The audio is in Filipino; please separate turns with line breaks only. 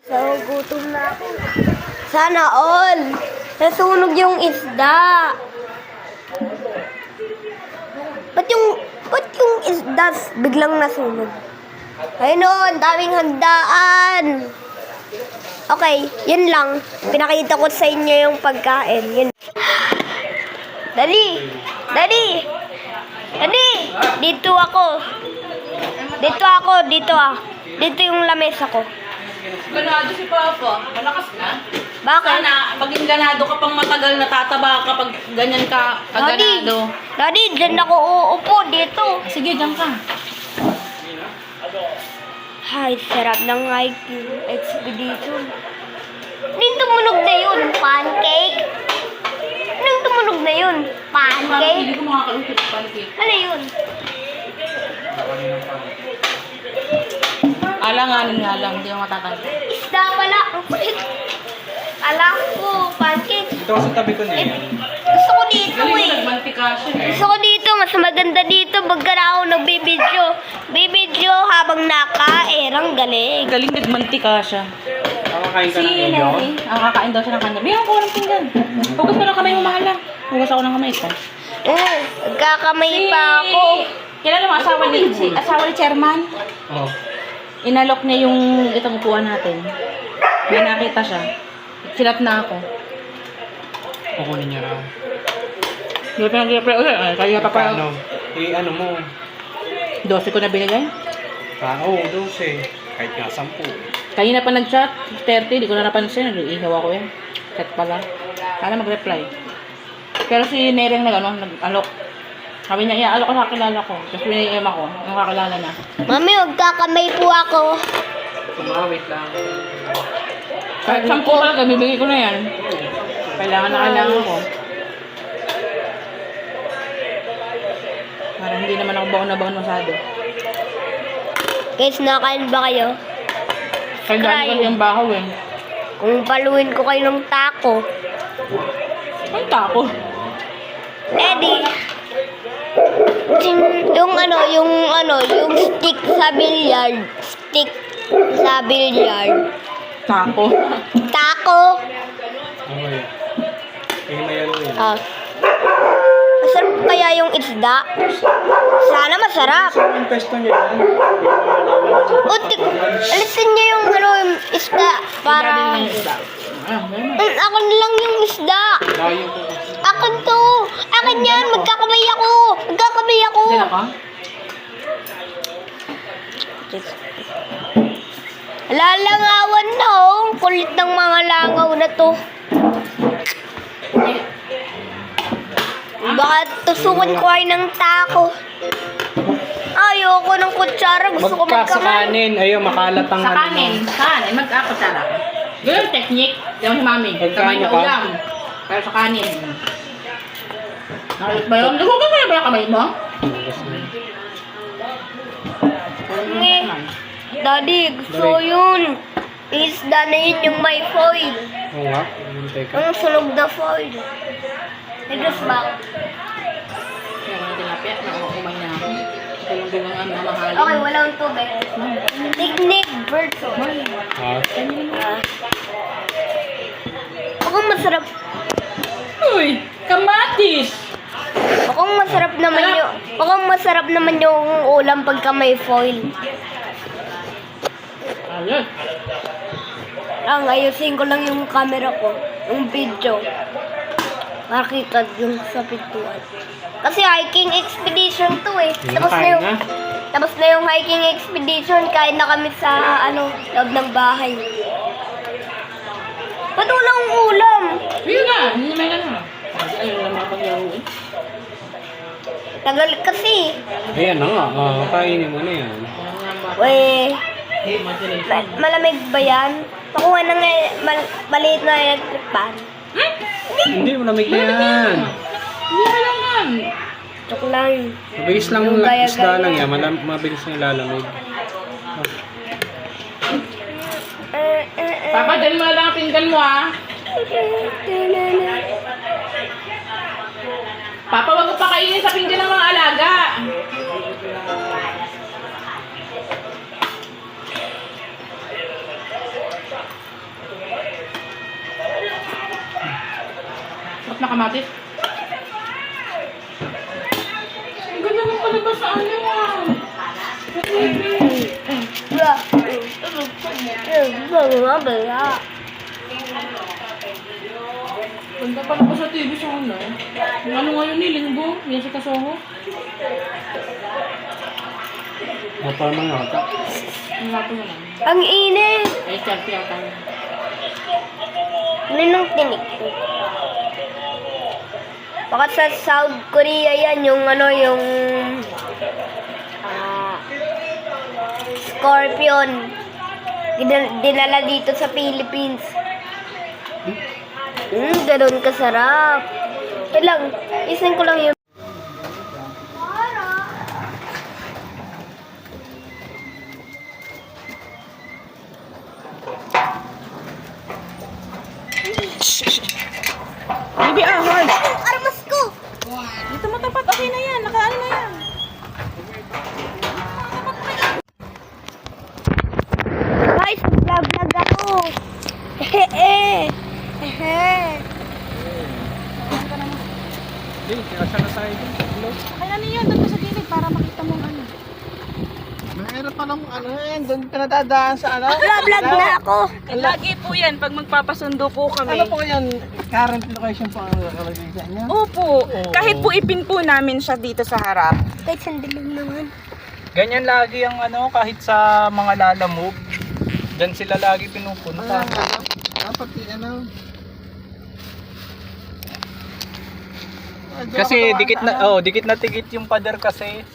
So, gutom na ako. Sana all. Nasunog yung isda. Ba't yung isda biglang nasunog? Ayun o, ang daming handaan. Okay, yun lang. Pinakita ko sa inyo yung pagkain. Yun. Dali! Dali! Dali! Dito ako. Dito yung lamesa ko.
Ganado si Papa. Malakas na.
Bakit?
Sana, maging ganado ka pang matagal, natataba kapag ganyan ka kaganado.
Daddy, dyan ako uupo dito.
Sige, dyan ka.
Ay, sarap ng hiking expedition. Anong tumunog na yun? Pancake? Anong tumunog na yun?
Parang
Pancake?
hindi ko makakalupit sa pancake.
Ano yun?
Alanganin nga lang, hindi mo matatanda.
Isda pala. Ang kulit. Alam ko, pancake.
Ito sa tabi ko niya.
Gusto ko dito
Galing
eh.
nagmantikasyon eh.
Gusto ko dito, mas maganda dito. Bagka na ako nagbibidyo. Bibidyo habang nakaerang galing.
Galing nagmantikasyon.
Kakakain ka
Si
ng iyo?
Neri, ang kakain daw siya ng kanya. Bigyan ko ng pinggan. Hugas mo ng kamay mo, mahal lang. Hugas ako ng kamay ko.
Oo, nagkakamay pa ako.
Kilala mo, asawa ni chairman.
Oo.
Inalok niya yung itong upuan natin. May nakita siya. Sinat na ako.
Kukunin niya raw.
Hindi ko pinag-reply ulit. Kaya pa pa.
Ano? Ano mo?
12 ko na binigay.
Oo, 12. Kahit nga 10.
Kanina pa nag-chat. 30. Di ko na napansin. Nag-ihaw ako yan. Chat pala. Sana mag-reply. Pero si Nereng nag-alok. Sabi niya, iaalok ko sa kakilala ko. Tapos pinag-iam ako. Ang kakilala na.
Mami, magkakamay po ako.
Kumawit lang.
Kahit 10 talaga, bibigay ko na yan. Kailangan ko. Para hindi naman ako baon na baon masyado.
Guys, nakain ba kayo?
Kaya dami kasi yung bahaw eh.
Kung paluin ko kayo ng taco.
Ang tako.
Eddie. Yung stick sa billiard. Stick sa billiard.
Tako.
Taco.
Okay. Himayan mo yun.
Ah. Masarap kaya yung isda? Sana masarap.
Ang pesto niya yan.
Utik, alisin niyo yung yung isda para... Akin lang yung isda.
Layo ko.
Akin to. Akin yan. Magkakamay ako.
Dala ka?
Lalangawan na oh. Kulit ng mga langaw na to. Baka tusukan ko ay ng taco. Ayoko ng kutsara. Gusto ko
Magka sa
magkamay.
kanin. Ayun, makalat ang
Sa kanin. Kanin. Mag-akasara. Ganyan yung technique. Diyan si mami. Kamay na
Magkano ka?
ulam. Pero sa kanin. Nakalit ba yun? Lugo ka ba yung kamay mo?
Eh, Daddy, gusto ko yun. Isda na yun yung may foil.
Oo nga. Teka.
Ang sunog na foil. Nagdas ba?
Kaya mga tilapia. Nakakumay na ako. Tulong-tulong ang mamahalin.
Okay, walang tubig. Picnic bird. Mukhang masarap.
Uy! Kamatis!
Mukhang masarap naman yung ulam pagka may foil.
Ayun.
Ayusin ko lang yung camera ko. Yung video. Makita yung sa pintuan. Kasi hiking expedition to eh. Tapos na yung hiking expedition. Kain na kami sa loob ng bahay. Ba't walang ulam?
Yun na! Hindi naman na. Ayun na mapaglaro eh.
Tagal kasi.
Ayan na nga. Kainin mo na yan.
Weh,
Imagination.
malamig ba yan? Pakuha ng maliit na electric fan.
Hindi, malamig na yan.
Hindi ka naman.
Joke lang.
Mabilis lang
Yung gaya-gaya.
isda lang yan. Mabilis na ilalamig.
Papa, dyan mo na lang ang pinggan mo ah. Papa, wag mo pa kainin sa pinggan ng mga alaga. na kamatis. Ang ganda ng palabas sa ano ah. Ganda pala pa sa TV sa ano. Yung ano ngayon ni Linggo, yan sa Kasoho.
Mapalma nga ata.
Ang lato na lang.
Ang init.
Ay, charti ata yun.
Ninong tinik ko. Baka sa South Korea yan, yung ano, yung Scorpion. Dinala dito sa Philippines. Ganun kasarap. Wait lang, isin ko lang yun.
Bibi, hard.
Armas ko!
Dito mo tapat, okay na yan. Nakaano na yan.
Guys, vlog ako. Hehe.
Hindi, kaya na tayo dun. Hello?
Kaya niyan, doon ka sa gilid para makita mo ang ano.
Mayroon pa ng ano yan, doon pinatadaan sa ano?
Vlog na ako.
Lagi po yan pag magpapasundo po kami.
Ano po yan? Current location po ang nakalagay sa inyo?
Opo. Kahit po ipin po namin siya dito sa harap.
Guys, sandaling naman.
Ganyan lagi ang ano, kahit sa mga lalamove. Diyan sila lagi pinupunta.
Dapat ano?
Kasi dikit na dikit yung pader kasi.